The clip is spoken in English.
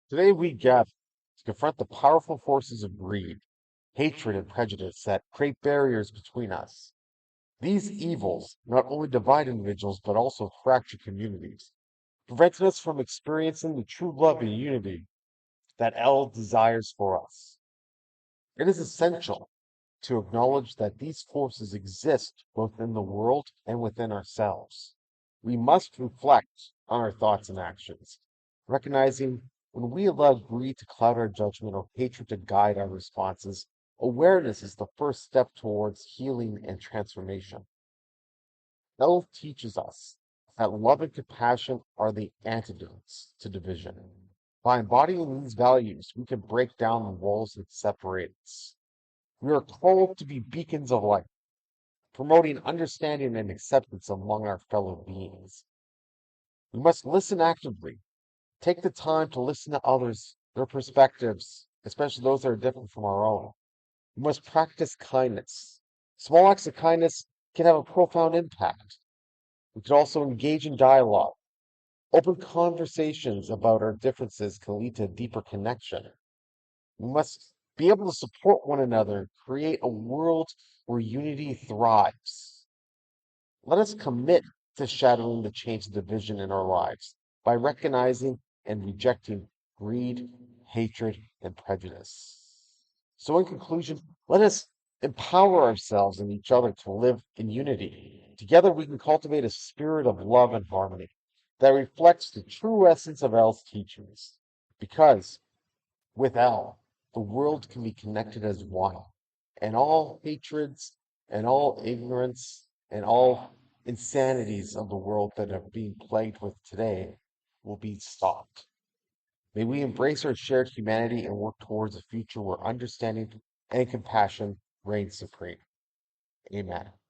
Today we gather to confront the powerful forces of greed, hatred, and prejudice that create barriers between us. These evils not only divide individuals but also fracture communities, preventing us from experiencing the true love and unity that Elle desires for us. It is essential to acknowledge that these forces exist both in the world and within ourselves. We must reflect on our thoughts and actions, recognizing when we allow greed to cloud our judgment or hatred to guide our responses, awareness is the first step towards healing and transformation. Health teaches us that love and compassion are the antidotes to division. By embodying these values, we can break down the walls that separate us. We are called to be beacons of light, promoting understanding and acceptance among our fellow beings. We must listen actively, take the time to listen to others, their perspectives, especially those that are different from our own. We must practice kindness. Small acts of kindness can have a profound impact. We could also engage in dialogue. Open conversations about our differences can lead to a deeper connection. We must be able to support one another, create a world where unity thrives. Let us commit to shattering the chains of division in our lives by recognizing and rejecting greed, hatred, and prejudice. So, in conclusion, let us empower ourselves and each other to live in unity. Together, we can cultivate a spirit of love and harmony that reflects the true essence of Elle's teachings. Because with Elle, the world can be connected as one, and all hatreds and all ignorance and all insanities of the world that are being plagued with today will be stopped. May we embrace our shared humanity and work towards a future where understanding and compassion reign supreme. Amen.